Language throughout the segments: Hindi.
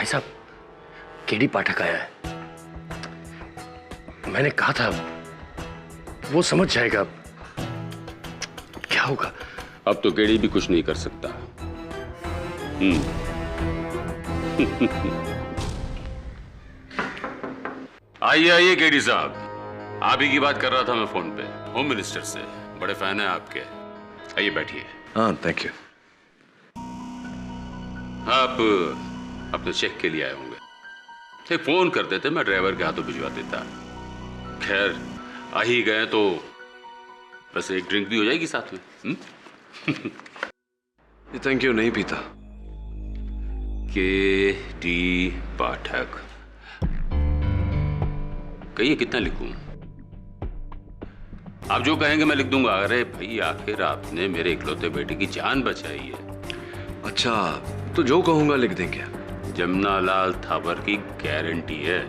भाई साहब, केडी पाठक आया है। मैंने कहा था वो समझ जाएगा। क्या होगा? अब तो केडी भी कुछ नहीं कर सकता। आइए आइए केडी साहब, आप ही की बात कर रहा था मैं फोन पे, होम मिनिस्टर से। बड़े फैन हैं आपके। आइए बैठिए। हाँ थैंक यू। आप अपने चेक के लिए आए होंगे। एक फोन कर देते, मैं ड्राइवर के हाथों भिजवा देता। खैर आ ही गए तो बस एक ड्रिंक भी हो जाएगी साथ में। ये थैंक यू नहीं पीता। केडी पाठक, कहिए कितना लिखूं? आप जो कहेंगे मैं लिख दूंगा। अरे भाई आखिर आपने मेरे इकलौते बेटे की जान बचाई है। अच्छा तो जो कहूंगा लिख देंगे। जमुनालाल थापर की गारंटी है।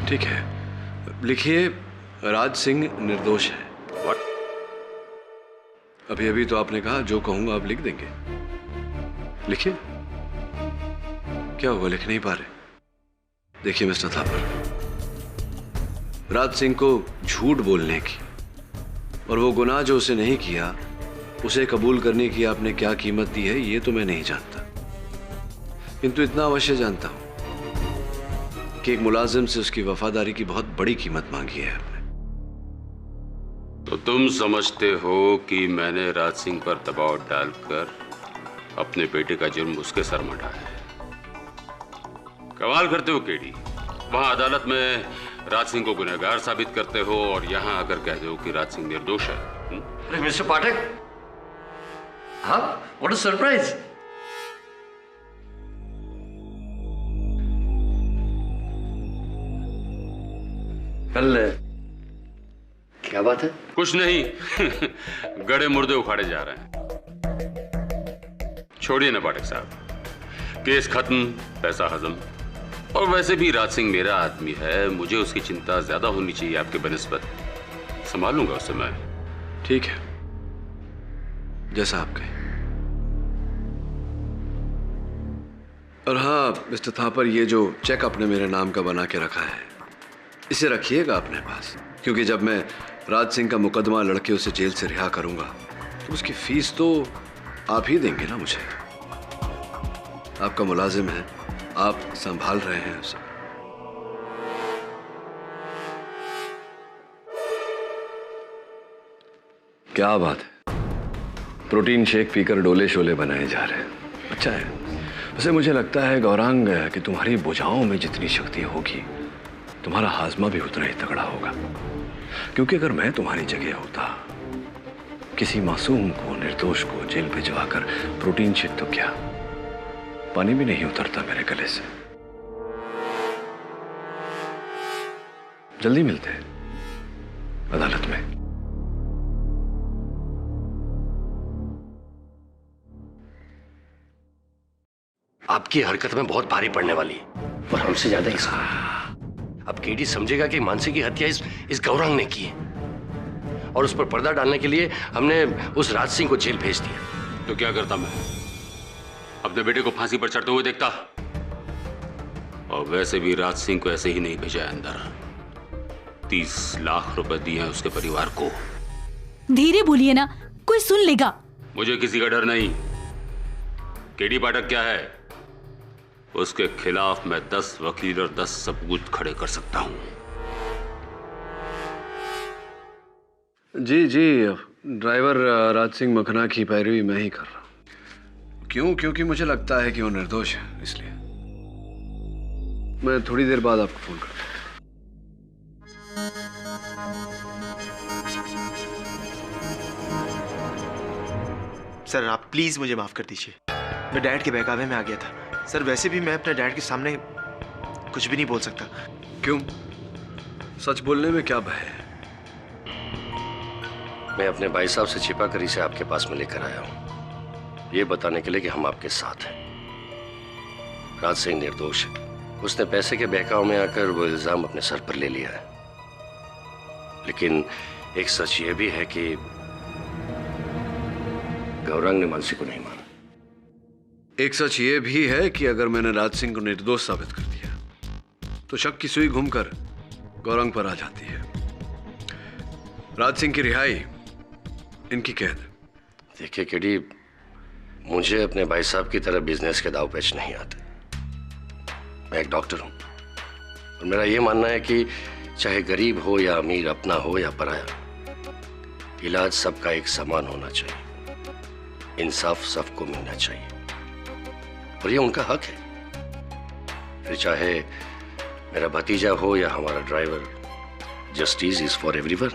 ठीक है लिखिए, राज सिंह निर्दोष है। What? अभी अभी तो आपने कहा जो कहूंगा आप लिख देंगे। लिखिए। क्या हुआ, लिख नहीं पा रहे? देखिए मिस्टर थापर, राज सिंह को झूठ बोलने की और वो गुनाह जो उसे नहीं किया उसे कबूल करने की आपने क्या कीमत दी है ये तो मैं नहीं जानता, किंतु इतना अवश्य जानता हूं कि एक मुलाजिम से उसकी वफादारी की बहुत बड़ी कीमत मांगी है आपने। तो तुम समझते हो कि मैंने राज सिंह पर दबाव डालकर अपने बेटे का जुर्म उसके सर मढ़ा है? कमाल करते हो केडी। वहां अदालत में राज सिंह को गुनहगार साबित करते हो और यहां आकर कहते हो कि राज सिंह निर्दोष है। अरे मिस्टर पाठक, हाँ, व्हाट अ सरप्राइज। कल क्या बात है? कुछ नहीं। गड़े मुर्दे उखाड़े जा रहे हैं। छोड़िए ना पाठक साहब, केस खत्म, पैसा हजम। और वैसे भी राज सिंह मेरा आदमी है, मुझे उसकी चिंता ज्यादा होनी चाहिए आपके बनिस्बत। संभालूंगा उसे मैं। ठीक है, जैसा आप कहें। और हाँ मिस्टर थापर, ये जो चेक आपने मेरे नाम का बना के रखा है इसे रखिएगा अपने पास, क्योंकि जब मैं राज सिंह का मुकदमा लड़के उसे जेल से रिहा करूंगा तो उसकी फीस तो आप ही देंगे ना मुझे। आपका मुलाजिम है, आप संभाल रहे हैं उसे। क्या बात है, प्रोटीन शेक पीकर डोले शोले बनाए जा रहे हैं। अच्छा है। वैसे मुझे लगता है गौरांग कि तुम्हारी भुजाओं में जितनी शक्ति होगी तुम्हारा हाजमा भी उतना ही तगड़ा होगा, क्योंकि अगर मैं तुम्हारी जगह होता, किसी मासूम को, निर्दोष को जेल भिजवाकर प्रोटीन शेक तो क्या, पानी भी नहीं उतरता मेरे गले से। जल्दी मिलते हैं अदालत में। आपकी हरकत में बहुत भारी पड़ने वाली है और हमसे ज्यादा इसको। अब केडी समझेगा कि मानसी की हत्या इस गौरांग ने की है और उस पर पर्दा डालने के लिए हमने उस राज सिंह को जेल भेज दिया। तो क्या करता मैं? अपने बेटे को फांसी पर चढ़ते हुए देखता। और वैसे भी राज सिंह को ऐसे ही नहीं भेजा अंदर। 30 लाख रुपए दिए हैं उसके परिवार को। धीरे बोलिए ना, कोई सुन लेगा। मुझे किसी का डर नहीं। केडी पाठक क्या है, उसके खिलाफ मैं 10 वकील और 10 सबूत खड़े कर सकता हूं। जी जी, ड्राइवर राज सिंह मखना की पैरवी मैं ही कर रहा हूं। क्यों? क्योंकि मुझे लगता है कि वो निर्दोष है, इसलिए। मैं थोड़ी देर बाद आपको फोन करता हूं। सर आप प्लीज मुझे माफ कर दीजिए, मैं डैड के बहकावे में आ गया था। सर वैसे भी मैं अपने डैड के सामने कुछ भी नहीं बोल सकता। क्यों? सच बोलने में क्या भय है? मैं अपने भाई साहब से छिपा कर इसे आपके पास में लेकर आया हूं, ये बताने के लिए कि हम आपके साथ हैं। राज सिंह निर्दोष है। उसने पैसे के बहकाव में आकर वो इल्जाम अपने सर पर ले लिया है। लेकिन एक सच ये भी है कि गौरांग ने मानसी को नहीं मारा। एक सच ये भी है कि अगर मैंने राज सिंह को निर्दोष साबित कर दिया तो शक की सुई घूमकर गौरंग पर आ जाती है। राज सिंह की रिहाई, इनकी कैद। देखिए केडी, मुझे अपने भाई साहब की तरह बिजनेस के दाव पेच नहीं आते। मैं एक डॉक्टर हूं और मेरा यह मानना है कि चाहे गरीब हो या अमीर, अपना हो या पराया, इलाज सबका एक समान होना चाहिए, इंसाफ सबको मिलना चाहिए और ये उनका हक है। फिर चाहे मेरा भतीजा हो या हमारा driver, justice is for everyone.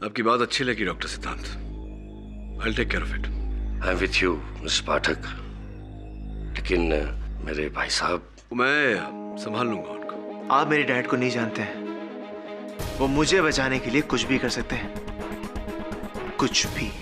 आपकी बात अच्छी लगी doctor Siddhant. I will take care of it. I am with you mister Pathak, लेकिन मेरे भाई साहब। मैं संभाल लूंगा उनको। आप मेरे डैड को नहीं जानते हैं, वो मुझे बचाने के लिए कुछ भी कर सकते हैं, कुछ भी।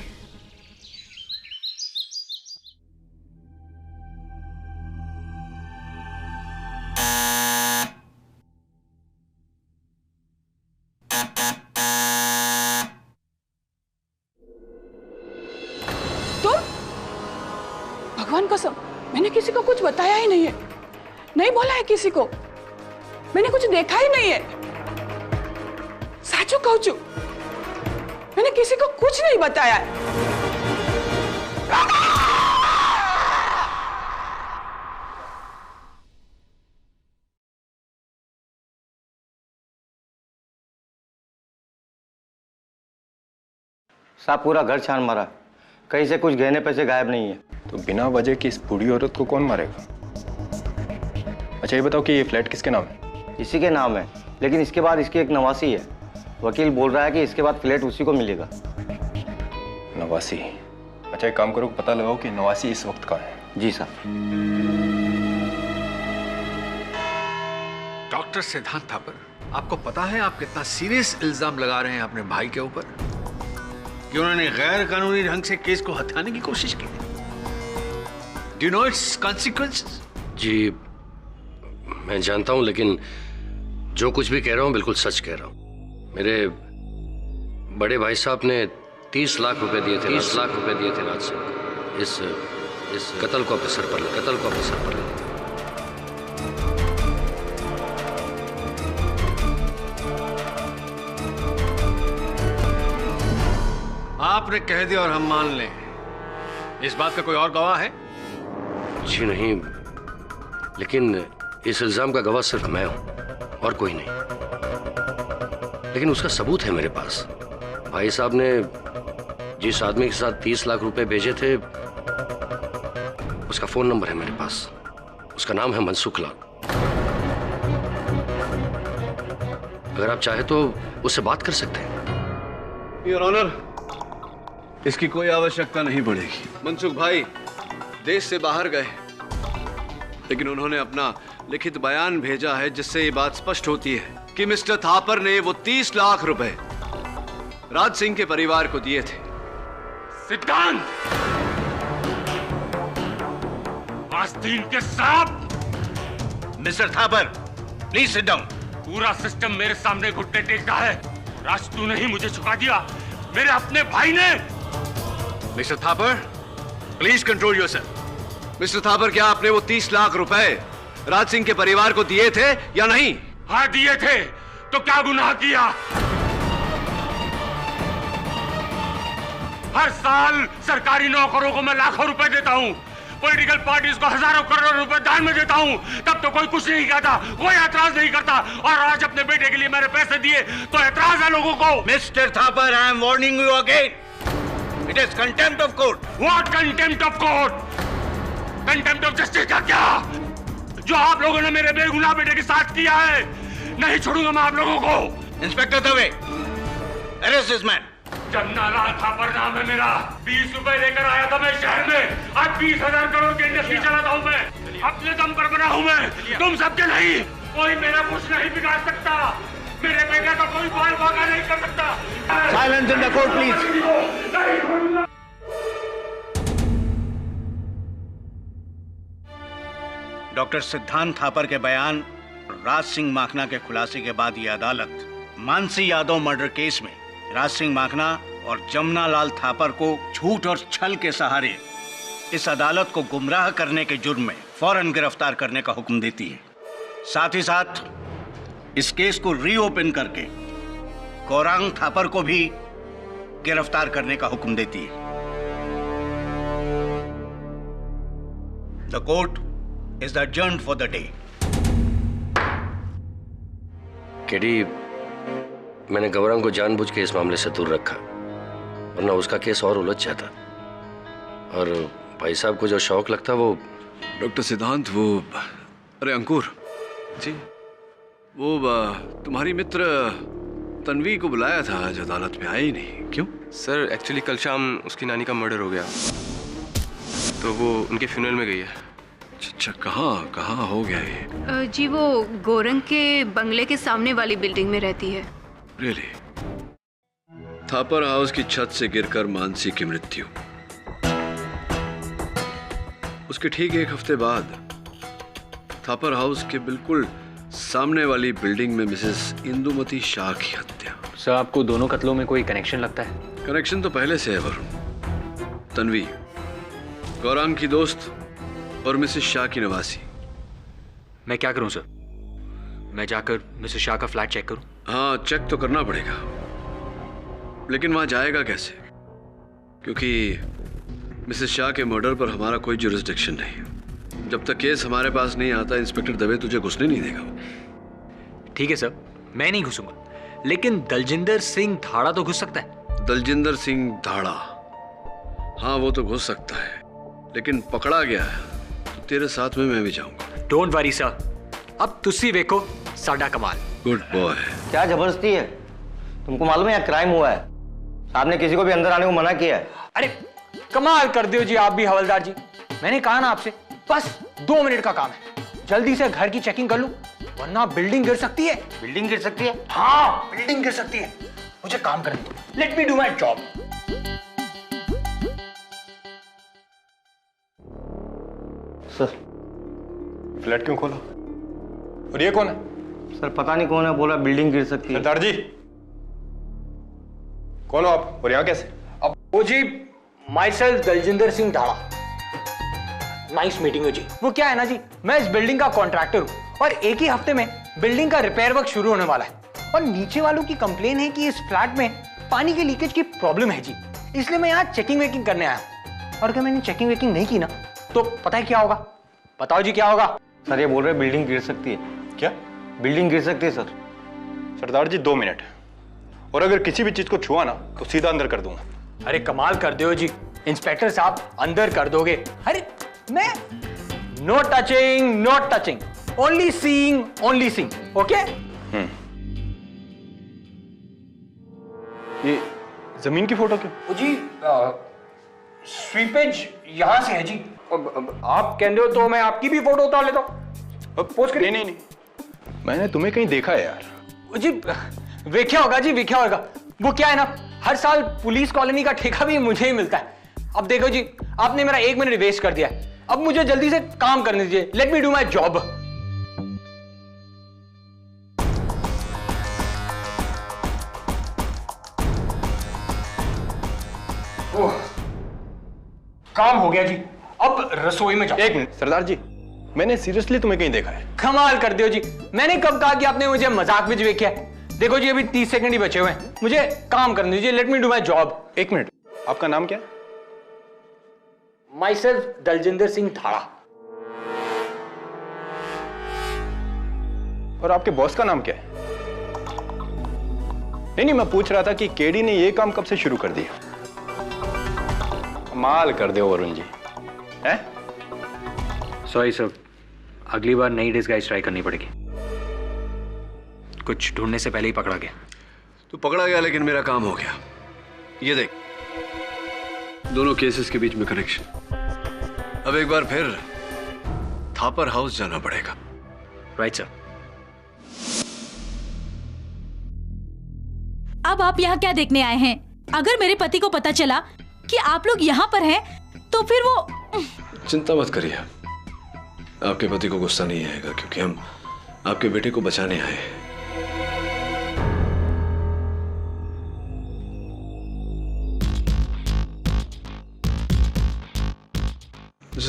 भगवान कसम, मैंने किसी को कुछ बताया ही नहीं है, नहीं बोला है किसी को, मैंने कुछ देखा ही नहीं है। साचू कहूं छू, मैंने किसी को कुछ नहीं बताया है। साहब पूरा घर छान मारा, कहीं से कुछ गहने पैसे गायब नहीं है। तो बिना वजह की इस बूढ़ी औरत को कौन मारेगा? अच्छा ये बताओ कि ये फ्लैट किसके नाम है? इसी के नाम है, लेकिन इसके बाद इसकी एक नवासी है। वकील बोल रहा है कि इसके बाद फ्लैट उसी को मिलेगा। नवासी? अच्छा एक काम करो, पता लगाओ कि नवासी इस वक्त कहाँ है। जी साहब। डॉक्टर सिद्धांत थापर, आपको पता है आप कितना सीरियस इल्जाम लगा रहे हैं अपने भाई के ऊपर कि उन्होंने गैर कानूनी ढंग से केस को हथियाने की कोशिश की। Do you know its consequences? जी मैं जानता हूं, लेकिन जो कुछ भी कह रहा हूं बिल्कुल सच कह रहा हूं। मेरे बड़े भाई साहब ने 30 लाख रुपए दिए थे, 30 लाख रुपए दिए थे राज सिंह को इस कत्ल को अपने सर पर ले। आपने कह दिया और हम मान लें, इस बात का कोई और गवाह है? जी नहीं, लेकिन इस इल्जाम का गवाह सिर्फ मैं हूं और कोई नहीं। लेकिन उसका सबूत है मेरे पास। भाई साहब ने जिस आदमी के साथ 30 लाख रुपए भेजे थे, उसका फोन नंबर है मेरे पास। उसका नाम है मनसुख लाल। अगर आप चाहे तो उससे बात कर सकते हैं। योर ऑनर, इसकी कोई आवश्यकता नहीं पड़ेगी। मनसुख भाई देश से बाहर गए, लेकिन उन्होंने अपना लिखित बयान भेजा है जिससे ये बात स्पष्ट होती है कि मिस्टर थापर ने वो 30 लाख रुपए राज सिंह के परिवार को दिए थे। सिद्धांत, आस्तीन के सांप। Mister Thapar please sit down. पूरा सिस्टम मेरे सामने घुटने टेकता है। राज तूने ही मुझे छुपा दिया, मेरे अपने भाई ने। Mister Thapar please control yourself. Mister Thapar, क्या आपने वो 30 लाख रुपए राज सिंह के परिवार को दिए थे या नहीं? हाँ दिए थे। तो क्या गुनाह किया? हर साल सरकारी नौकरों को मैं लाखों रुपए देता हूँ, पॉलिटिकल पार्टीज को हजारों करोड़ रुपए दान में देता हूँ, तब तो कोई कुछ नहीं कहता, कोई एतराज नहीं करता। और आज अपने बेटे के लिए मैंने पैसे दिए तो एतराज है लोगों को। Mister Thapar, I am warning you again, it is contempt of court. What contempt of court? Contempt of justice का क्या? जो आप लोगों ने मेरे बेगुनाह बेटे के साथ किया है, नहीं छोड़ूंगा मैं आप लोगों को। Inspector Dave, arrest this man. Jamna Lal Thapar नाम है मेरा। 20 रुपए लेकर आया था मैं शहर में, आज 20,000 करोड़ की इंडस्ट्री चलाता हूँ मैं। अपने दम पर बना हूँ मैं, तुम सबके नहीं। कोई मेरा कुछ नहीं बिगाड़ सकता, मेरे बेटे का कोई बाल बाका नहीं कर सकता। Silence in the court please. Doctor सिद्धांत थापर के बयान राज सिंह माखना के खुलासे के बाद ये अदालत मानसी यादव मर्डर केस में राज सिंह माखना और जमुना लाल थापर को झूठ और छल के सहारे इस अदालत को गुमराह करने के जुर्म में फौरन गिरफ्तार करने का हुक्म देती है। साथ ही साथ इस केस को रीओपन करके गौरांग थापर को भी गिरफ्तार करने का हुक्म देती है। The court is adjourned for the day. KD, मैंने गौरांग को जानबूझ के इस मामले से दूर रखा, वरना उसका केस और उलझ जाता। और भाई साहब को जो शौक लगता वो डॉक्टर सिद्धांत, वो अरे अंकुर जी, वो तुम्हारी मित्र तन्वी को बुलाया था, आज अदालत में आई नहीं, क्यों? सर एक्चुअली कल शाम उसकी नानी का मर्डर हो गया, तो वो उनके फ्यूनरल में गई है। अच्छा, कहाँ हो गया ये? जी वो गोरंग के बंगले के सामने वाली बिल्डिंग में रहती है। रियली? थापर हाउस की छत से गिरकर मानसी की मृत्यु, उसके ठीक एक हफ्ते बाद थापर हाउस के बिल्कुल सामने वाली बिल्डिंग में मिसेस इंदुमती शाह की हत्या। सर आपको दोनों कत्लों में कोई कनेक्शन लगता है? कनेक्शन तो पहले से है वरुण। तन्वी गौरांग की दोस्त और मिसेस शाह की नवासी। मैं क्या करूं सर? मैं जाकर मिसेस शाह का फ्लैट चेक करूं? हाँ, चेक तो करना पड़ेगा, लेकिन वहां जाएगा कैसे? क्योंकि मिसेस शाह के मर्डर पर हमारा कोई जुरिस्डिक्शन नहीं है। जब तक केस हमारे पास नहीं आता, इंस्पेक्टर दवे तुझे घुसने नहीं देगा। ठीक है सर, मैं नहीं घुसूंगा, लेकिन दलजिंदर सिंह धाड़ा तो घुस सकता है। दलजिंदर सिंह धाड़ा? हाँ, वो तो घुस सकता है, लेकिन पकड़ा गया है तो तेरे साथ में मैं भी जाऊंगा। डोंट वरी सर, अब तुसी देखो साडा कमाल। Good boy. क्या जबरदस्ती है? तुमको मालूम है यहाँ क्राइम हुआ है, साहब ने किसी को भी अंदर आने को मना किया है। अरे कमाल कर दियो जी आप भी हवलदार जी, मैंने कहा ना आपसे, बस 2 मिनट का काम है, जल्दी से घर की चेकिंग कर लूं, वरना बिल्डिंग गिर सकती है। बिल्डिंग गिर सकती है? हाँ, बिल्डिंग गिर सकती है। मुझे काम करने दो, late me do my job. Sir flat क्यों खोला? और ये कौन है? सर पता नहीं कौन है, बोला बिल्डिंग गिर सकती है। सरदार जी कौन हो आप और यहाँ कैसे? अब वो जी myself Daljinder Singh Dhada. Nice meeting जी। वो क्या है ना जी, मैं इस बिल्डिंग का कॉन्ट्रैक्टर हूँ और एक ही हफ्ते में बिल्डिंग का रिपेयर वर्क शुरू होने वाला है, और नीचे वालों की कंप्लेन है कि इस फ्लैट में पानी के लीकेज की प्रॉब्लम है जी, इसलिए मैं यहाँ चेकिंग वेकिंग करने आया हूँ। और अगर मैंने चेकिंग वेकिंग नहीं की ना, तो पता है क्या होगा? बताओ जी क्या होगा? सर ये बोल रहे बिल्डिंग गिर सकती है। क्या? बिल्डिंग गिर सकती है सर। सरदार जी 2 मिनट, और अगर किसी भी चीज को छुआ ना तो सीधा अंदर कर दूंगा। अरे कमाल कर दो जी इंस्पेक्टर साहब, अंदर कर दोगे? अरे मैं no touching, no touching, only seeing, only seeing. Okay? ये जमीन की फोटो क्यों? जी स्वीपेज यहां से है जी। अब आप कहते हो तो मैं आपकी भी फोटो उतार लेता हूं। पोस्ट करिए। नहीं, मैंने तुम्हें कहीं देखा है यार। जी वेख्या होगा जी, वेख्या होगा। वो क्या है ना, हर साल पुलिस कॉलोनी का ठेका भी मुझे ही मिलता है। अब देखो जी, आपने मेरा 1 मिनट वेस्ट कर दिया है, अब मुझे जल्दी से काम करने दीजिए। Let me do my job. काम हो गया जी, अब रसोई में जाओ। 1 मिनट सरदार जी, मैंने सीरियसली तुम्हें कहीं देखा है। कमाल कर दियो जी, मैंने कब कहा कि आपने मुझे मजाक में देखा है? देखो जी अभी 30 सेकंड ही बचे हुए हैं, मुझे काम करने दीजिए। Let me do my job. 1 minute, आपका नाम क्या है? Myself Daljinder Singh Dhada. और आपके बॉस का नाम क्या है? नहीं, मैं पूछ रहा था कि केडी ने ये काम कब से शुरू कर दिया? कमाल कर दो वरुण जी। हैं? सॉरी सर, अगली बार नई डिस्गाइज ट्राई करनी पड़ेगी। कुछ ढूंढने से पहले ही पकड़ा गया। तो पकड़ा गया, लेकिन मेरा काम हो गया। ये देख, दोनों केसेस के बीच में कनेक्शन। अब एक बार फिर थापर हाउस जाना पड़ेगा। Right sir. अब आप यहाँ क्या देखने आए हैं? अगर मेरे पति को पता चला कि आप लोग यहाँ पर हैं, तो फिर वो... चिंता मत करिए, आपके पति को गुस्सा नहीं आएगा, क्योंकि हम आपके बेटे को बचाने आए हैं।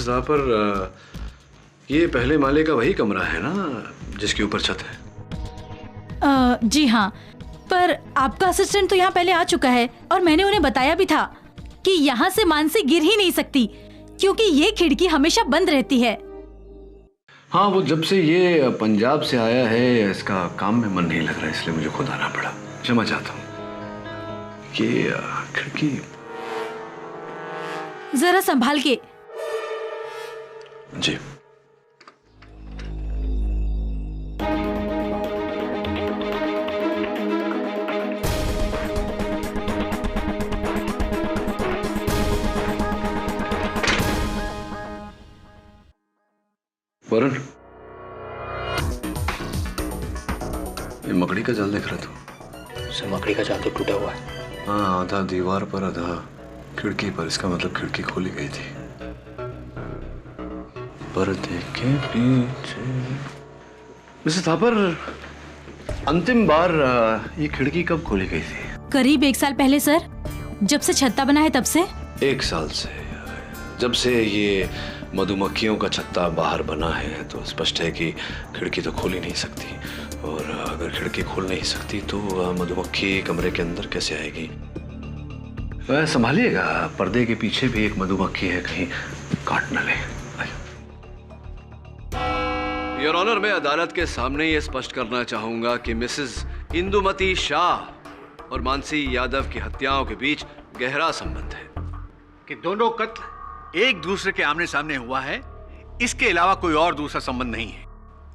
मिसेस थापर, ये पहले माले का वही कमरा है ना जिसके ऊपर छत है? जी हाँ, पर आपका असिस्टेंट तो यहाँ पहले आ चुका है और मैंने उन्हें बताया भी था कि यहाँ से मानसी गिर ही नहीं सकती क्योंकि ये खिड़की हमेशा बंद रहती है। हाँ, वो जब से ये पंजाब से आया है इसका काम में मन नहीं लग रहा, इसलिए मुझे खुद आना पड़ा। क्षमा चाहता हूँ। ये खिड़की जरा संभाल के। जी। वरुण, ये मकड़ी का जाल देख रहा था? उसे मकड़ी का जाल तो टूटा हुआ है। हाँ, आधा दीवार पर आधा खिड़की पर। इसका मतलब खिड़की खोली गई थी। पर्दे के पीछे। मिसेस थापर, अंतिम बार ये खिड़की कब खोली गई थी? करीब 1 साल पहले सर, जब से छत्ता बना है तब से। 1 साल से? जब से ये मधुमक्खियों का छत्ता बाहर बना है तो स्पष्ट है कि खिड़की तो खोल ही नहीं सकती, और अगर खिड़की खोल नहीं सकती तो मधुमक्खी कमरे के अंदर कैसे आएगी? वह संभालिएगा, पर्दे के पीछे भी एक मधुमक्खी है, कहीं काट न ले। योर ऑनर, मैं अदालत के सामने ये स्पष्ट करना चाहूंगा कि मिसेस इंदुमती शाह और मानसी यादव की हत्याओं के बीच गहरा संबंध है। कि दोनों कत्ल एक दूसरे के आमने सामने हुआ है, इसके अलावा कोई और दूसरा संबंध नहीं है।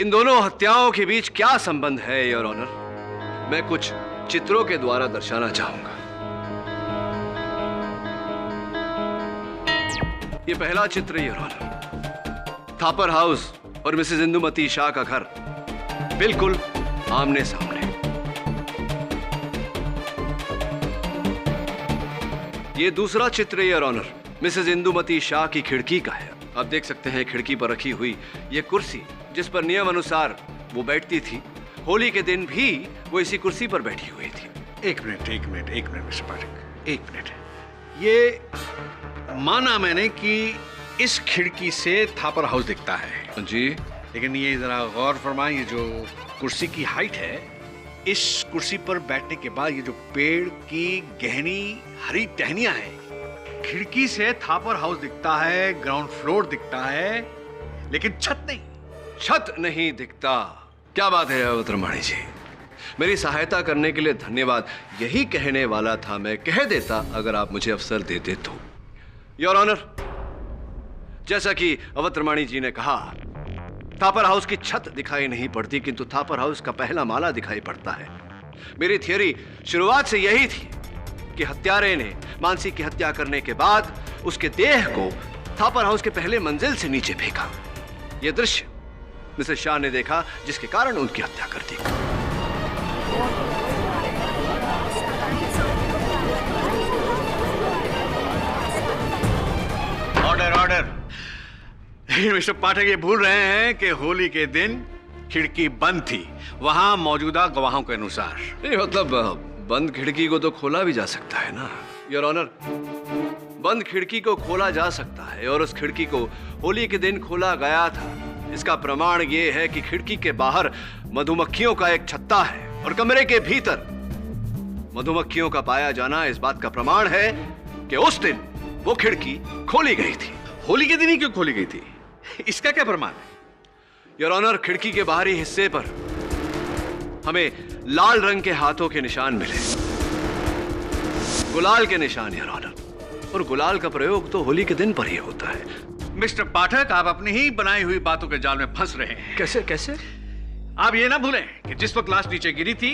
इन दोनों हत्याओं के बीच क्या संबंध है योर ऑनर, मैं कुछ चित्रों के द्वारा दर्शाना चाहूंगा। ये पहला चित्र योर ऑनर, थापर हाउस और मिसेस इंदुमती शाह का घर बिल्कुल आमने सामने। ये दूसरा चित्र your honour, Mrs Indumati Shah की खिड़की का है। आप देख सकते हैं खिड़की पर रखी हुई ये कुर्सी, जिस पर नियम अनुसार वो बैठती थी। होली के दिन भी वो इसी कुर्सी पर बैठी हुई थी। एक मिनट मिस्टर पाठक, 1 मिनट। ये माना मैंने कि इस खिड़की से थापर हाउस दिखता है जी, लेकिन ये जरा गौर फरमाएं, ये जो कुर्सी की हाइट है, इस कुर्सी पर बैठने के बाद ये जो पेड़ की गहनी हरी टहनियां हैं, खिड़की से थापर हाउस दिखता है, ग्राउंड फ्लोर दिखता है, लेकिन छत नहीं दिखता। क्या बात है अवतरमाणी जी, मेरी सहायता करने के लिए धन्यवाद। यही कहने वाला था, मैं कह देता अगर आप मुझे अवसर देते तो। योर ऑनर, जैसा कि अवतरमाणी जी ने कहा, थापर हाउस की छत दिखाई नहीं पड़ती, किंतु थापर हाउस का पहला माला दिखाई पड़ता है। मेरी थियोरी शुरुआत से यही थी कि हत्यारे ने मानसी की हत्या करने के बाद उसके देह को थापर हाउस के पहले मंजिल से नीचे फेंका। यह दृश्य मिसेस शाह ने देखा, जिसके कारण उनकी हत्या कर दी। ऑर्डर। मिस्टर पाठक ये भूल रहे हैं कि होली के दिन खिड़की बंद थी, वहां मौजूदा गवाहों के अनुसार। नहीं, मतलब बंद खिड़की को तो खोला भी जा सकता है ना योर ऑनर। बंद खिड़की को खोला जा सकता है, और उस खिड़की को होली के दिन खोला गया था। इसका प्रमाण यह है कि खिड़की के बाहर मधुमक्खियों का एक छत्ता है, और कमरे के भीतर मधुमक्खियों का पाया जाना इस बात का प्रमाण है कि उस दिन वो खिड़की खोली गई थी। होली के दिन ही क्यों खोली गई थी, इसका क्या प्रमाण है? योर ऑनर, खिड़की के बाहरी हिस्से पर हमें लाल रंग के हाथों के निशान मिले, गुलाल के निशान योर ऑनर, और गुलाल का प्रयोग तो होली के दिन पर ही होता है। मिस्टर पाठक, आप अपनी ही बनाई हुई बातों के जाल में फंस रहे हैं। कैसे? आप ये ना भूलें कि जिस वक्त लाश नीचे गिरी थी,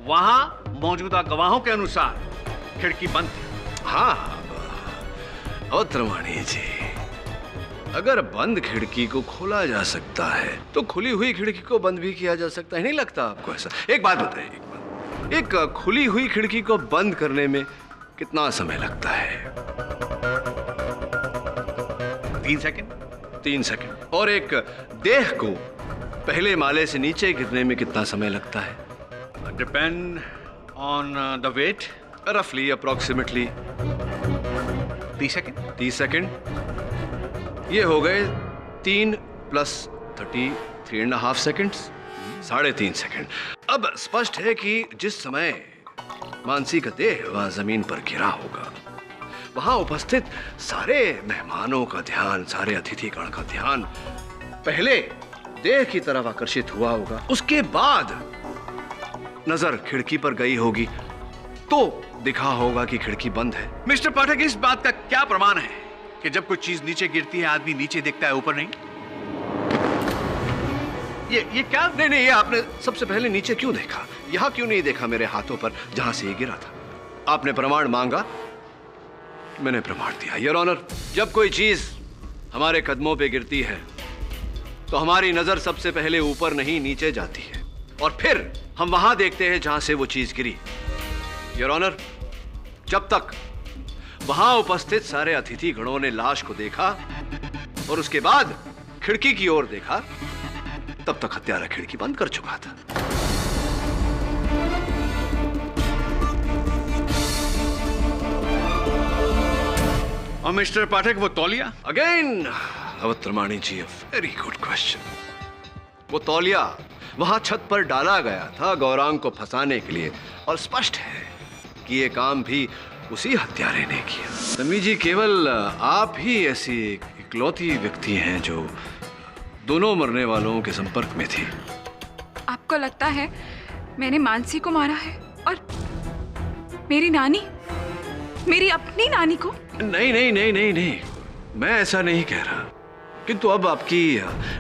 वहां मौजूदा गवाहों के अनुसार खिड़की बंद थी। हाँ अवतरमाणी जी, अगर बंद खिड़की को खोला जा सकता है तो खुली हुई खिड़की को बंद भी किया जा सकता है, नहीं लगता आपको ऐसा? एक बात बताइए, एक खुली हुई खिड़की को बंद करने में कितना समय लगता है? 3 सेकंड। 3 सेकंड। और एक देह को पहले माले से नीचे गिरने में कितना समय लगता है? Depend on the weight. रफली अप्रोक्सीमेटली 30 सेकंड। 30 सेकंड। ये हो गए 3 + 30 3.5 सेकेंड्स, 3.5 सेकेंड। अब स्पष्ट है कि जिस समय मानसी का देह वहां जमीन पर गिरा होगा, वहां उपस्थित सारे मेहमानों का ध्यान, सारे अतिथिगण का ध्यान पहले देह की तरफ आकर्षित हुआ होगा, उसके बाद नजर खिड़की पर गई होगी तो दिखा होगा कि खिड़की बंद है। मिस्टर पाठक, इस बात का क्या प्रमाण है कि जब कोई चीज नीचे गिरती है आदमी नीचे देखता है, ऊपर नहीं? ये क्या? नहीं, ये आपने सबसे पहले नीचे क्यों देखा? यहां क्यों नहीं देखा मेरे हाथों पर जहां से ये गिरा था? आपने प्रमाण मांगा, मैंने प्रमाण दिया। योर ऑनर, जब कोई चीज हमारे कदमों पे गिरती है तो हमारी नजर सबसे पहले ऊपर नहीं नीचे जाती है और फिर हम वहां देखते हैं जहां से वो चीज गिरी। योर ऑनर, जब तक वहां उपस्थित सारे अतिथि गणों ने लाश को देखा और उसके बाद खिड़की की ओर देखा, तब तक हत्यारा खिड़की बंद कर चुका था। और मिस्टर पाठक, वो तौलिया? अगेन अवत्रमाणी जी, अ वेरी गुड क्वेश्चन। वो तौलिया वहां छत पर डाला गया था गौरांग को फंसाने के लिए, और स्पष्ट है कि ये काम भी उसी हत्यारे ने किया। तन्वी जी, केवल आप ही ऐसी इकलौती व्यक्ति हैं जो दोनों मरने वालों के संपर्क में थी। आपको लगता है मैंने मानसी को मारा है और मेरी नानी, मेरी अपनी नानी को? नहीं, मैं ऐसा नहीं कह रहा, किंतु अब आपकी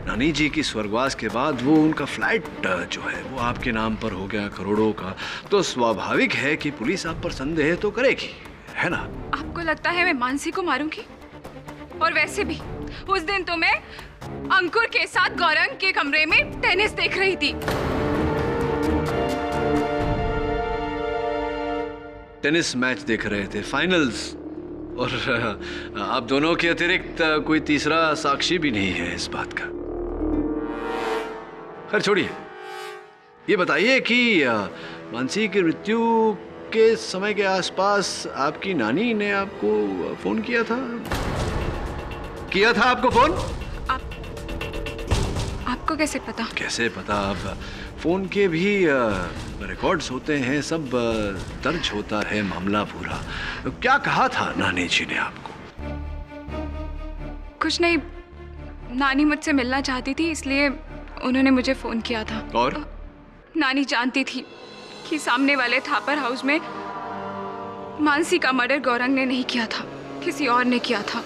नानी जी की स्वर्गवास के बाद वो उनका फ्लैट जो है वो आपके नाम पर हो गया करोड़ों का, तो स्वाभाविक है कि पुलिस आप पर संदेह तो करेगी, है ना? आपको लगता है मैं मानसी को मारूंगी? और वैसे भी उस दिन तो मैं अंकुर के साथ गौरंग के कमरे में टेनिस देख रही थी। टेनिस मैच देख रहे थे, फाइनल्स, और आप दोनों के अतिरिक्त कोई तीसरा साक्षी भी नहीं है इस बात का। खैर छोड़िए, ये बताइए कि मानसी की मृत्यु के समय के आसपास आपकी नानी ने आपको फोन किया था? आपको फोन? आपको कैसे पता? कैसे पता? अब फोन के भी रिकॉर्ड्स होते हैं, सब दर्ज होता है मामला पूरा। तो क्या कहा था नानी जी ने आपको? कुछ नहीं, नानी मुझसे मिलना चाहती थी, इसलिए उन्होंने मुझे फोन किया था। और नानी जानती थी कि सामने वाले थापर हाउस में मानसी का मर्डर गौरंग ने नहीं किया था, किसी और ने किया था।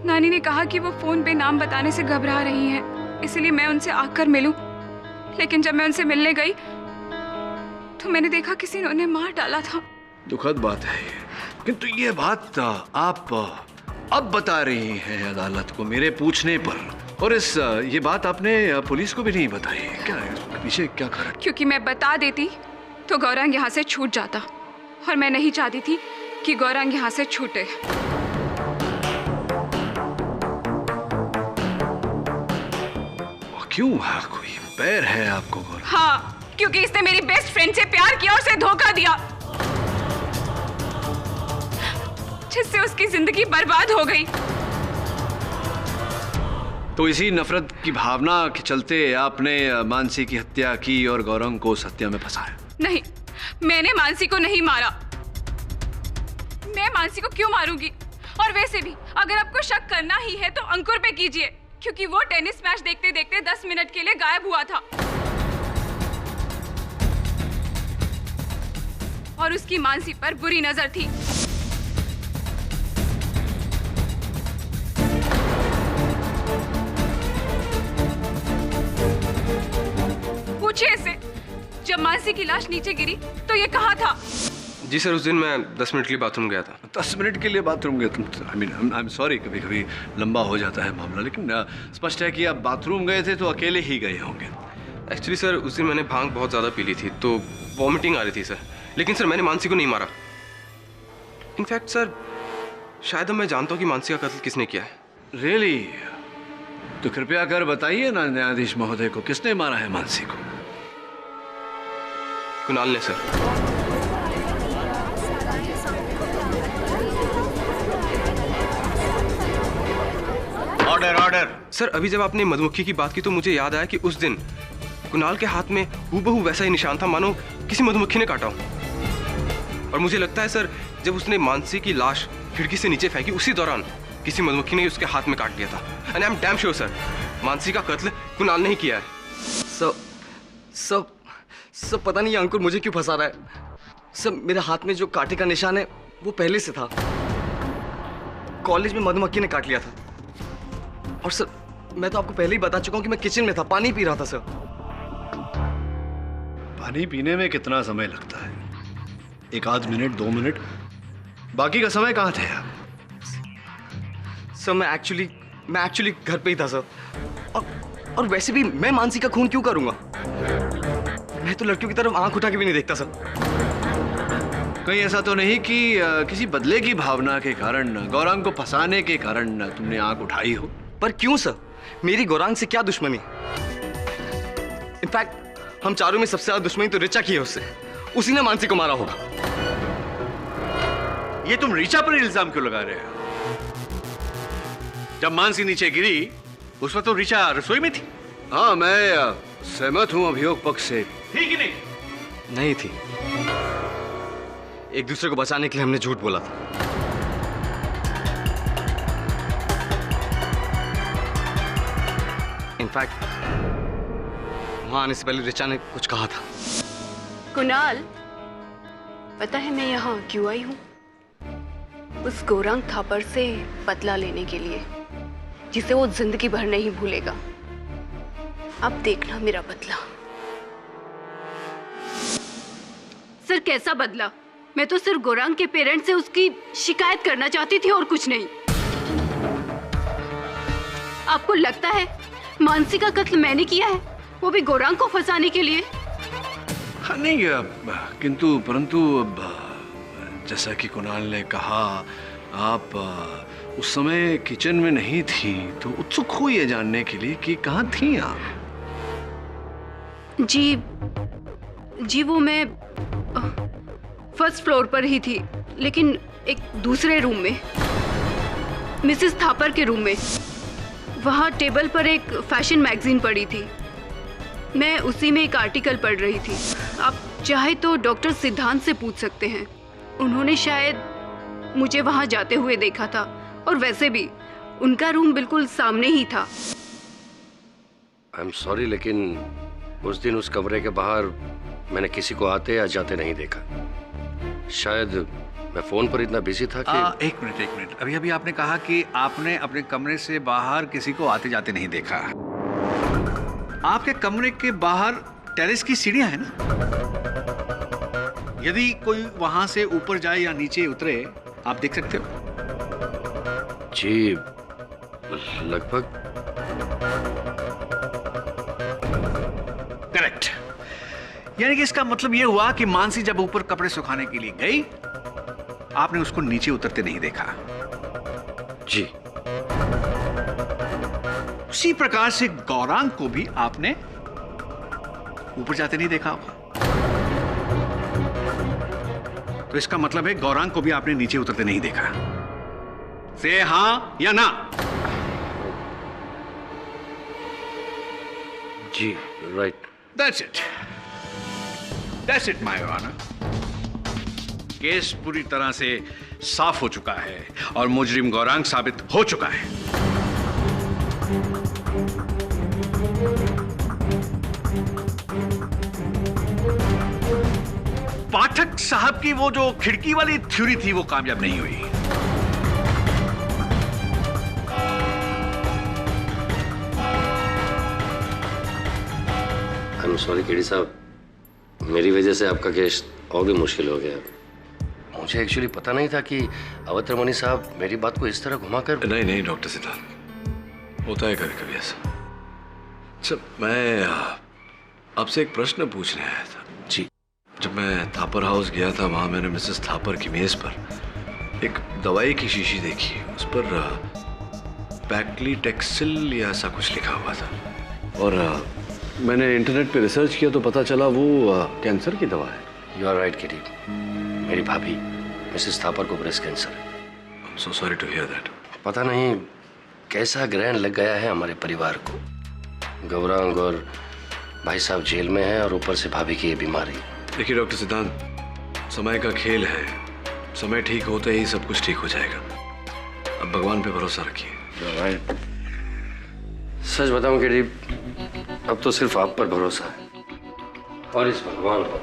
नानी ने कहा कि वो फोन पे नाम बताने से घबरा रही हैं, इसलिए मैं उनसे आकर मिलूं। लेकिन जब मैं उनसे मिलने गई तो मैंने देखा किसी ने उन्हें मार डाला था। दुखद बात है ये, किंतु ये बात आप अब बता रही हैं अदालत को मेरे पूछने पर, और ये बात आपने पुलिस को भी नहीं बताई। क्या है इसके पीछे, क्या कारण? क्योंकि मैं बता देती तो गौरंग यहाँ से छूट जाता, और मैं नहीं चाहती थी कि गौरंग यहाँ से छूटे। क्यों? कोई पैर है आपको गौरंग? हाँ, क्योंकि इसने मेरी बेस्ट फ्रेंड से प्यार किया और उसे धोखा दिया, जिससे उसकी जिंदगी बर्बाद हो गई। तो इसी नफरत की भावना के चलते आपने मानसी की हत्या की और गौरंग को उस हत्या में फंसाया? नहीं, मैंने मानसी को नहीं मारा। मैं मानसी को क्यों मारूंगी? और वैसे भी अगर आपको शक करना ही है तो अंकुर पे कीजिए, क्योंकि वो टेनिस मैच देखते देखते 10 मिनट के लिए गायब हुआ था और उसकी मानसी पर बुरी नजर थी। पूछिए इससे, जब मानसी की लाश नीचे गिरी तो ये कहा था? जी सर, उस दिन मैं 10 मिनट के लिए बाथरूम गया था। 10 मिनट के लिए बाथरूम गए तुम? आई एम सॉरी, कभी कभी लंबा हो जाता है मामला, लेकिन स्पष्ट है कि आप बाथरूम गए थे तो अकेले ही गए होंगे। एक्चुअली सर, उस दिन मैंने भांग बहुत ज़्यादा पी ली थी तो वॉमिटिंग आ रही थी सर। लेकिन सर, मैंने मानसी को नहीं मारा। इनफैक्ट सर, शायद अब मैं जानता हूँ कि मानसी का कत्ल किसने किया है। रियली? तो कृपया कर बताइए ना न्यायाधीश महोदय को, किसने मारा है मानसी को? कुणाल ने सर। Order order. सर अभी जब आपने मधुमक्खी की बात की तो मुझे याद आया कि उस दिन कुणाल के हाथ में हूबहू वैसा ही निशान था मानो किसी मधुमक्खी ने काटा हो। और मुझे लगता है सर जब उसने मानसी की लाश खिड़की से नीचे फेंकी उसी दौरान किसी मधुमक्खी ने उसके हाथ में काट लिया था। And I am damn sure sir Mansi का कत्ल कुणाल ने ही किया है। सब पता नहीं अंकुर मुझे क्यों फंसा रहा है। सब मेरे हाथ में जो कांटे का निशान है वो पहले से था। कॉलेज में मधुमक्खी ने काट लिया था। और सर मैं तो आपको पहले ही बता चुका हूं कि मैं किचन में था, पानी पी रहा था सर। पानी पीने में कितना समय लगता है? 1 मिनट 2 मिनट, बाकी का समय कहाँ थे आप? सर मैं एक्चुअली घर पे ही था सर। और वैसे भी मैं मानसी का खून क्यों करूंगा? मैं तो लड़कियों की तरफ आंख उठा के भी नहीं देखता सर। कहीं ऐसा तो नहीं कि किसी बदले की भावना के कारण, गौरांग को फंसाने के कारण तुमने आंख उठाई हो? पर क्यों सर? मेरी गौरांग से क्या दुश्मनी? इनफैक्ट हम चारों में सबसे ज्यादा दुश्मनी तो रिचा की है उससे। उसी ने मानसी को मारा होगा। ये तुम रिचा पर इल्जाम क्यों लगा रहे हो? जब मानसी नीचे गिरी उस वक्त तो रिचा रसोई में थी। हाँ मैं सहमत हूं अभियोग पक्ष से। ठीक ही नहीं थी। एक दूसरे को बचाने के लिए हमने झूठ बोला था। इनफैक्ट वहां आने से पहले रिचा ने कुछ कहा था। कुणाल, पता है मैं यहाँ क्यों आई हूँ? उस गौरांग थापर से बदला लेने के लिए, जिसे वो जिंदगी भर नहीं भूलेगा। अब देखना मेरा बदला। सर कैसा बदला? मैं तो सिर्फ गौरांग के पेरेंट्स से उसकी शिकायत करना चाहती थी और कुछ नहीं। आपको लगता है मानसी का कत्ल मैंने किया है, वो भी गौरांग को फंसाने के लिए? हाँ नहीं, किंतु परंतु जैसा कि कुणाल ने कहा, आप उस समय किचन में नहीं थी, तो उत्सुक हुई ये जानने के लिए कि कहाँ थी आप? जी वो मैं फर्स्ट फ्लोर पर ही थी, लेकिन एक दूसरे रूम में, मिसेस थापर के रूम में। वहाँ टेबल पर एक फैशन मैगजीन पड़ी थी। मैं उसी में एक आर्टिकल पढ़ रही थी। आप चाहे तो डॉक्टर सिद्धांत से पूछ सकते हैं। उन्होंने शायद मुझे वहाँ जाते हुए देखा था, और वैसे भी उनका रूम बिल्कुल सामने ही था। आई एम सॉरी, लेकिन उस दिन उस कमरे के बाहर मैंने किसी को आते या जाते नहीं देखा। शायद मैं फोन पर इतना बिजी था कि एक मिनट। अभी आपने कहा कि आपने अपने कमरे से बाहर किसी को आते जाते नहीं देखा। आपके कमरे के बाहर टेरेस की सीढ़ियां हैं ना? यदि कोई वहां से ऊपर जाए या नीचे उतरे, आप देख सकते हो? जी लगभग। करेक्ट। यानी कि इसका मतलब यह हुआ कि मानसी जब ऊपर कपड़े सुखाने के लिए गई, आपने उसको नीचे उतरते नहीं देखा। जी। उसी प्रकार से गौरांग को भी आपने ऊपर जाते नहीं देखा होगा। तो इसका मतलब है गौरांग को भी आपने नीचे उतरते नहीं देखा। से हाँ या ना? जी right. That's it, my honor. केस पूरी तरह से साफ हो चुका है और मुजरिम गौरांग साबित हो चुका है। पाठक साहब की वो जो खिड़की वाली थ्योरी थी वो कामयाब नहीं हुई। आई एम सॉरी केडी साहब, मेरी वजह से आपका केस और भी मुश्किल हो गया। मुझे एक्चुअली पता नहीं था कि अवतरमणि साहब मेरी बात को इस तरह घुमाकर। नहीं डॉक्टर सिद्धार्थ, होता है कभी कभी ऐसा। अच्छा, मैं आपसे एक प्रश्न पूछने आया था। जी। जब मैं थापर हाउस गया था, वहां मैंने मिसेस थापर की मेज पर एक दवाई की शीशी देखी। उस पर पैक्लीटेक्सिल या ऐसा कुछ लिखा हुआ था। और मैंने इंटरनेट पे रिसर्च किया तो पता चला वो कैंसर की दवा है। यू आर राइट किडी। मेरी भाभी मिसेस थापर को ब्रेस्ट कैंसर है। I'm so sorry to hear that. पता नहीं कैसा ग्रहण लग गया है हमारे परिवार को। गौरांग और भाई साहब जेल में हैं और ऊपर से भाभी की ये बीमारी। देखिए डॉक्टर सिद्धांत, समय का खेल है, समय ठीक होते ही सब कुछ ठीक हो जाएगा। अब भगवान पे भरोसा रखिए। सच बताऊं कि अब तो सिर्फ आप पर भरोसा है और इस भगवान पर।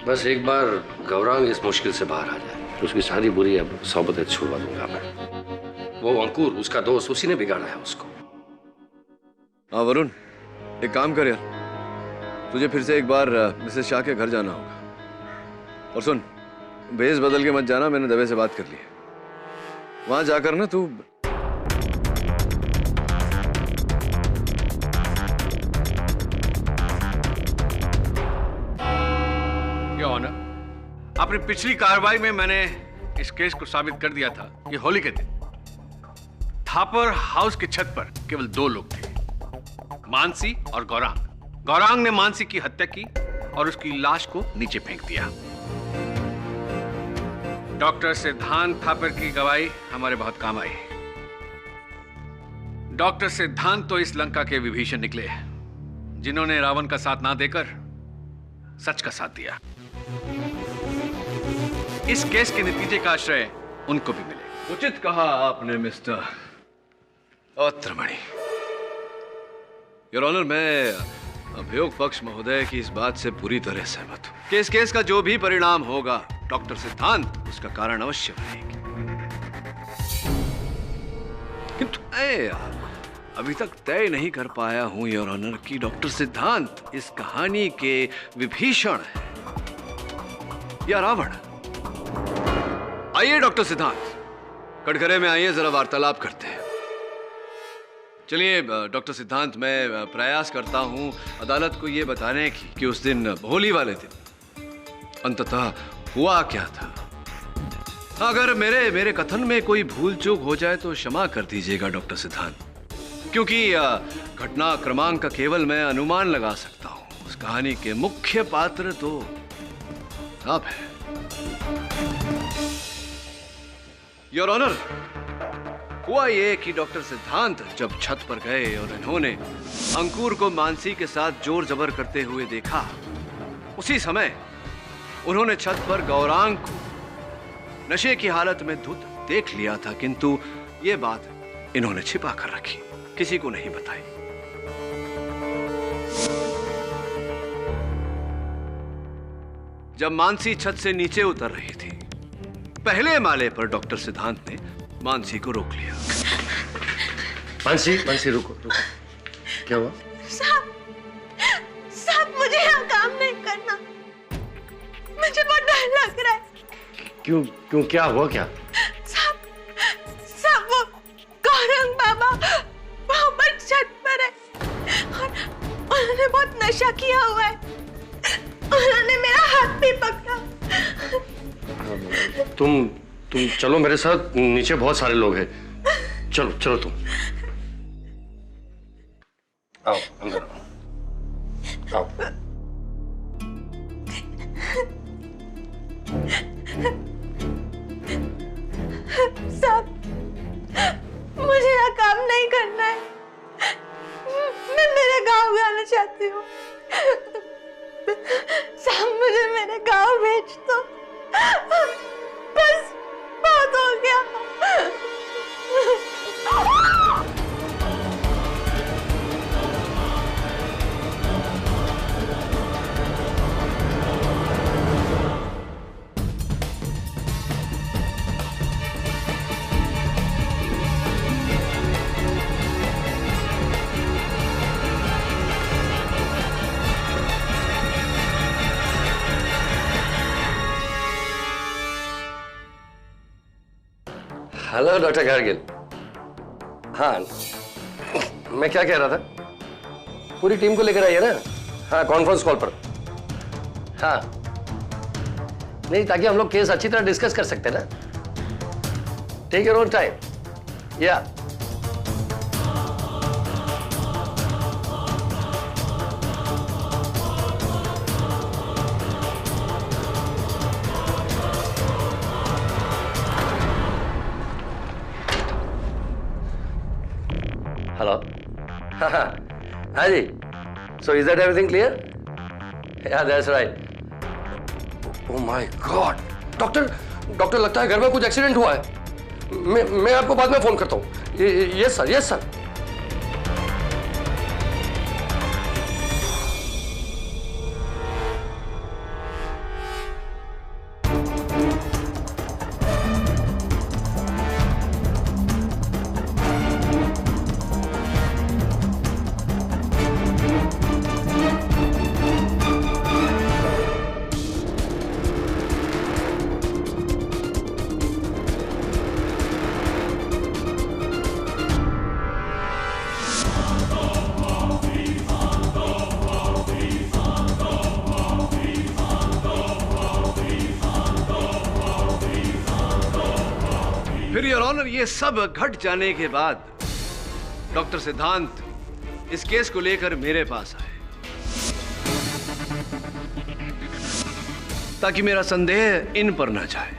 बस एक बार गौरांग इस मुश्किल से बाहर आ जाए तो उसकी सारी बुरी अब सोबतें छुड़वा दूंगा मैं। वो अंकुर, उसका दोस्त, उसी ने बिगाड़ा है उसको। हाँ वरुण, एक काम कर यार, तुझे फिर से एक बार मिसेस शाह के घर जाना होगा। और सुन, भेस बदल के मत जाना, मैंने दवे से बात कर ली है। वहां जाकर ना तू ऑनर, अपनी पिछली कार्रवाई में मैंने इस केस को साबित कर दिया था कि होली के दिन थापर हाउस की छत पर केवल 2 लोग थे, मानसी और गौरांग। गौरांग ने मानसी की हत्या की और उसकी लाश को नीचे फेंक दिया। डॉक्टर सिद्धांत थापर की गवाही हमारे बहुत काम आई। डॉक्टर सिद्धांत तो इस लंका के विभीषण निकले जिन्होंने रावण का साथ ना देकर सच का साथ दिया। इस केस के नतीजे का आश्रय उनको भी मिले। उचित कहा आपने मिस्टर अत्रमणि। योर ऑनर, मैं अभियोग पक्ष महोदय की इस बात से पूरी तरह सहमत हूं कि इस केस का जो भी परिणाम होगा, डॉक्टर सिद्धांत उसका कारण अवश्य बनेगी। किंतु मैं अभी तक तय नहीं कर पाया हूं योर ऑनर कि डॉक्टर सिद्धांत इस कहानी के विभीषण है या रावण। आइए डॉक्टर सिद्धांत, कटघरे में आइए, जरा वार्तालाप करते हैं। चलिए डॉक्टर सिद्धांत, मैं प्रयास करता हूं अदालत को यह बताने की कि उस दिन होली वाले दिन अंततः हुआ क्या था। अगर मेरे कथन में कोई भूल चूक हो जाए तो क्षमा कर दीजिएगा डॉक्टर सिद्धांत, क्योंकि घटना क्रमांक का केवल मैं अनुमान लगा सकता हूं। उस कहानी के मुख्य पात्र तो आप हैं। योर ऑनर, हुआ ये कि डॉक्टर सिद्धांत जब छत पर गए और इन्होंने अंकुर को मानसी के साथ जोर जबर करते हुए देखा, उसी समय उन्होंने छत पर गौरांग को नशे की हालत में धुत देख लिया था, किंतु ये बात इन्होंने छिपा कर रखी, किसी को नहीं बताई। जब मानसी छत से नीचे उतर रही थी, पहले माले पर डॉक्टर सिद्धांत ने मानसी को रोक लिया। मानसी रुको। क्या हुआ? साहब मुझे यहाँ काम नहीं करना, मुझे बहुत डर लग रहा है। क्यों क्या हुआ? क्या साहब वो गौरंग बाबा वहाँ ऊपर छत पर है और उन्होंने बहुत नशा किया हुआ है। उन्होंने मेरा हाथ भी पकड़ा। तुम चलो मेरे साथ, नीचे बहुत सारे लोग हैं। चलो तुम आओ अंदर आओ। साहब मुझे यहाँ काम नहीं करना है, मैं मेरे गांव जाना चाहती हूँ। साहब मुझे मेरे गांव भेज दो, बस बहुत हो गया। Hello doctor gargle. हाँ, मैं क्या कह रहा था, पूरी टीम को लेकर आइए ना। हाँ, कॉन्फ्रेंस कॉल पर। हाँ नहीं, ताकि हम लोग केस अच्छी तरह डिस्कस कर सकते हैं ना। Take your own time. या हेलो हाँ जी so is that everything clear या that's right oh my god doctor लगता है घर में कुछ एक्सीडेंट हुआ है मैं आपको बाद में फोन करता हूँ यस सर फिर योर ऑनर ये सब घट जाने के बाद डॉक्टर सिद्धांत इस केस को लेकर मेरे पास आए ताकि मेरा संदेह इन पर ना जाए।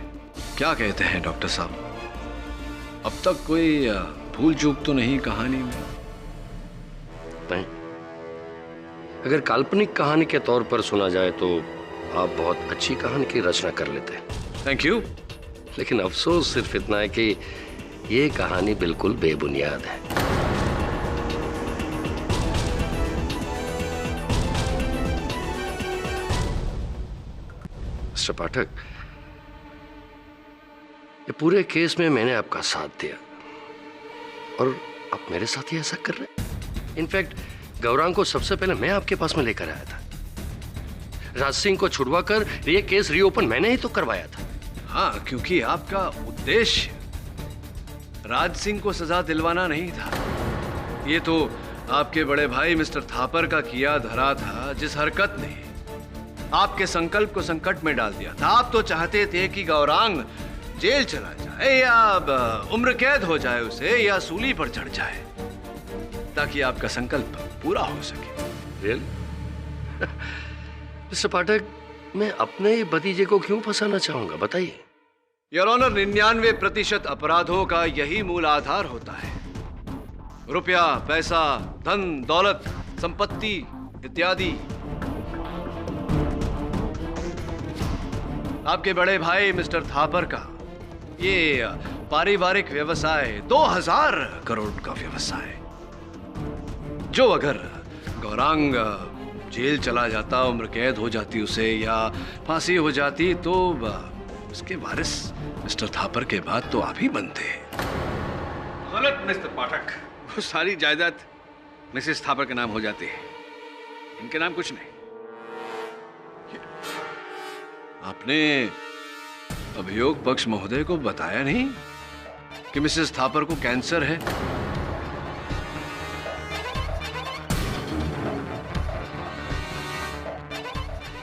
क्या कहते हैं डॉक्टर साहब, अब तक कोई भूल चूक तो नहीं कहानी में? नहीं, अगर काल्पनिक कहानी के तौर पर सुना जाए तो आप बहुत अच्छी कहानी की रचना कर लेते हैं। Thank you. लेकिन अफसोस सिर्फ इतना है कि ये कहानी बिल्कुल बेबुनियाद है। मिस्टर पाठक, ये पूरे केस में मैंने आपका साथ दिया और आप मेरे साथ ही ऐसा कर रहे हैं। इनफैक्ट गौरांग को सबसे पहले मैं आपके पास में लेकर आया था। राज सिंह को छुड़वाकर ये केस रीओपन मैंने ही तो करवाया था। हाँ, क्योंकि आपका उद्देश्य राज सिंह को सजा दिलवाना नहीं था। ये तो आपके बड़े भाई मिस्टर थापर का किया धरा था, जिस हरकत ने आपके संकल्प को संकट में डाल दिया था। आप तो चाहते थे कि गौरांग जेल चला जाए या उम्र कैद हो जाए उसे, या सूली पर चढ़ जाए, ताकि आपका संकल्प पूरा हो सके। रियल मिस्टर पाठक, मैं अपने ही भतीजे को क्यों फंसाना चाहूंगा, बताइए। योर ऑनर, 99% अपराधों का यही मूल आधार होता है। रुपया, पैसा, धन, दौलत, संपत्ति इत्यादि। आपके बड़े भाई मिस्टर थापर का ये पारिवारिक व्यवसाय 2000 करोड़ का व्यवसाय, जो अगर गौरांग जेल चला जाता, उम्र कैद हो जाती उसे, या फांसी हो जाती, तो उसके वारिस मिस्टर थापर के बाद तो आप ही बनते। गलत मिस्टर पाठक, वो सारी जायदाद मिसेस थापर के नाम हो जाती है, इनके नाम कुछ नहीं। आपने अभियोग पक्ष महोदय को बताया नहीं कि मिसेस थापर को कैंसर है?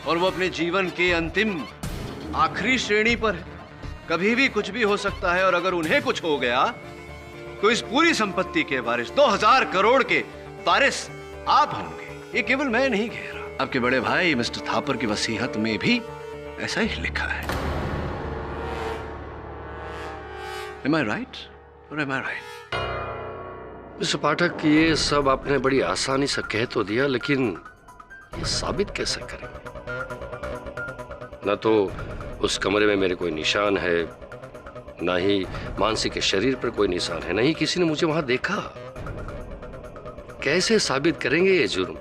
और वो अपने जीवन के अंतिम आखिरी श्रेणी पर है। कभी भी कुछ भी हो सकता है, और अगर उन्हें कुछ हो गया तो इस पूरी संपत्ति के वारिस, 2000 करोड़ के वारिस आप होंगे। ये केवल मैं नहीं कह रहा, आपके बड़े भाई मिस्टर थापर की वसीयत में भी ऐसा ही लिखा है। Am I right? Or am I right? Mister Pathak, ये सब आपने बड़ी आसानी से कह तो दिया, लेकिन ये साबित कैसे करेंगे? ना तो उस कमरे में मेरे कोई निशान है, ना ही मानसी के शरीर पर कोई निशान है, ना ही किसी ने मुझे वहां देखा। कैसे साबित करेंगे ये जुर्म?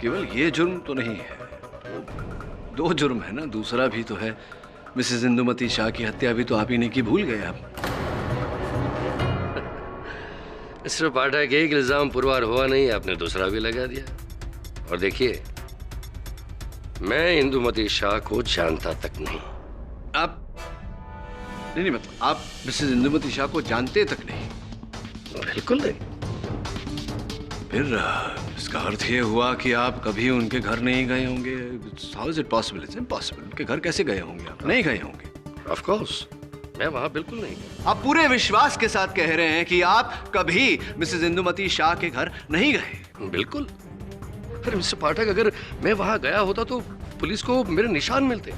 केवल ये जुर्म तो नहीं है, 2 जुर्म है ना, दूसरा भी तो है। मिसेस इंदुमती शाह की हत्या भी तो आप ही ने की, भूल गए आप। मिस्टर पाठक, एक इल्जाम पुरवार हुआ नहीं, आपने दूसरा भी लगा दिया। और देखिए, मैं इंदुमती शाह को जानता तक नहीं। आप नहीं, मतलब आप मिसेस इंदुमती शाह को जानते तक नहीं? बिल्कुल नहीं। फिर इसका अर्थ ये हुआ कि आप कभी उनके घर नहीं गए होंगे। How is it possible? It's impossible. उनके घर कैसे गए होंगे आप? नहीं गए होंगे। Of course. मैं वहां बिल्कुल नहीं गया। आप पूरे विश्वास के साथ कह रहे हैं कि आप कभी मिसेज इंदुमती शाह के घर नहीं गए? बिल्कुल। फिर मिस्टर पाठक, अगर मैं वहां गया होता तो पुलिस को मेरे निशान मिलते,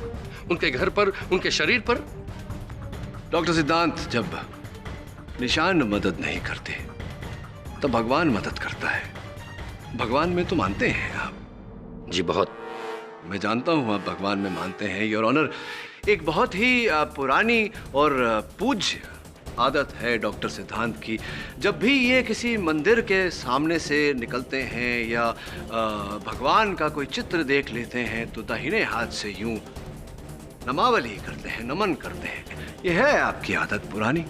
उनके घर पर, उनके शरीर पर। डॉक्टर सिद्धांत, जब निशान मदद नहीं करते तो भगवान मदद करता है। भगवान में तो मानते हैं आप? जी बहुत। मैं जानता हूं आप भगवान में मानते हैं, योर ऑनर। एक बहुत ही पुरानी और पूज्य आदत है डॉक्टर सिद्धांत की, जब भी ये किसी मंदिर के सामने से निकलते हैं या भगवान का कोई चित्र देख लेते हैं तो दाहिने हाथ से यूं नमावली करते हैं, नमन करते हैं। यह है आपकी आदत पुरानी।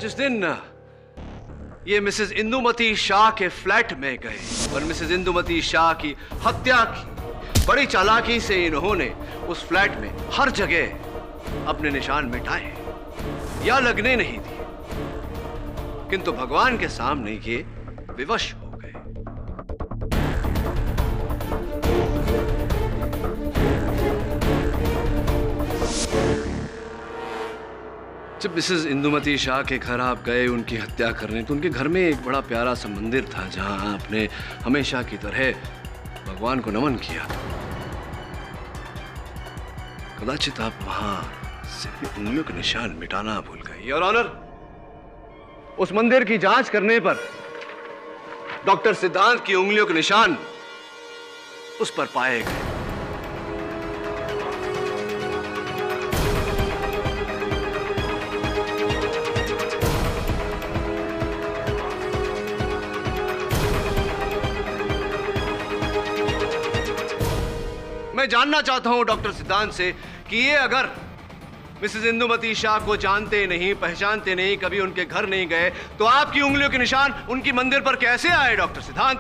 जिस दिन ये मिसेज इंदुमती शाह के फ्लैट में गए और मिसेज इंदुमती शाह की हत्या की, बड़ी चालाकी से इन्होंने उस फ्लैट में हर जगह अपने निशान मिटाए या लगने नहीं दिए, किंतु भगवान के सामने ये विवश हो गए। जब मिसेज इंदुमती शाह के घर आप गए उनकी हत्या करने, तो उनके घर में एक बड़ा प्यारा सा मंदिर था जहां आपने हमेशा की तरह भगवान को नमन किया। कदाचित आप वहां से उंगलियों के निशान मिटाना भूल गए। योर ऑनर, उस मंदिर की जांच करने पर डॉक्टर सिद्धांत की उंगलियों के निशान उस पर पाए गए। मैं जानना चाहता हूं डॉक्टर सिद्धांत से कि ये अगर मिसेज इंदुमती शाह को जानते नहीं, पहचानते नहीं, कभी उनके घर नहीं गए, तो आपकी उंगलियों के निशान उनकी मंदिर पर कैसे आए डॉक्टर सिद्धांत?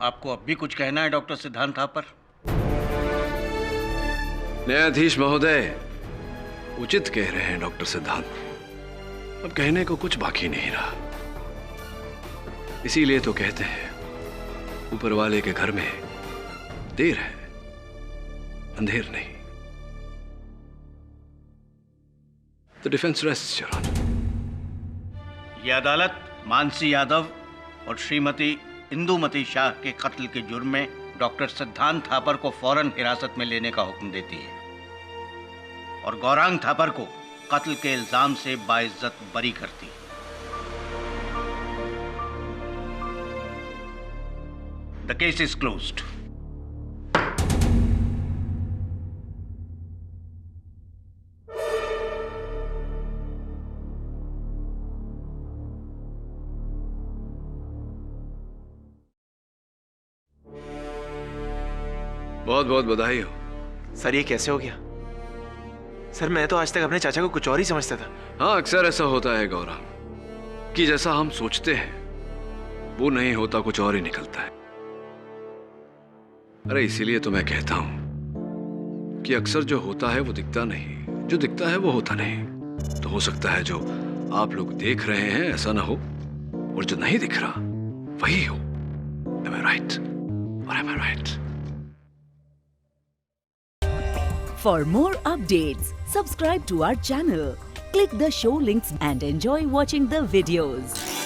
आपको अब भी कुछ कहना है डॉक्टर सिद्धांत थापर? न्यायाधीश महोदय, उचित कह रहे हैं डॉक्टर सिद्धांत। अब कहने को कुछ बाकी नहीं रहा। इसीलिए तो कहते हैं ऊपर वाले के घर में देर है, अंधेर नहीं। The defense rests, Your Honor. यह अदालत मानसी यादव और श्रीमती इंदुमती शाह के कत्ल के जुर्म में डॉक्टर सिद्धांत थापर को फौरन हिरासत में लेने का हुक्म देती है और गौरांग थापर को कत्ल के इल्जाम से बाइज्जत बरी करती है। The case is closed. बहुत बहुत बधाई हो। सर, ये कैसे हो गया? सर, मैं तो आज तक अपने चाचा को कुछ और ही समझता था। हाँ, अक्सर ऐसा होता है गौरांग कि जैसा हम सोचते हैं वो नहीं होता, कुछ और ही निकलता है। अरे इसीलिए तो मैं कहता हूं कि अक्सर जो होता है वो दिखता नहीं, जो दिखता है वो होता नहीं। तो हो सकता है जो आप लोग देख रहे हैं ऐसा ना हो और जो नहीं दिख रहा वही हो। Am I right? Or am I right? For more updates, subscribe to our channel, click the show links and enjoy watching the videos.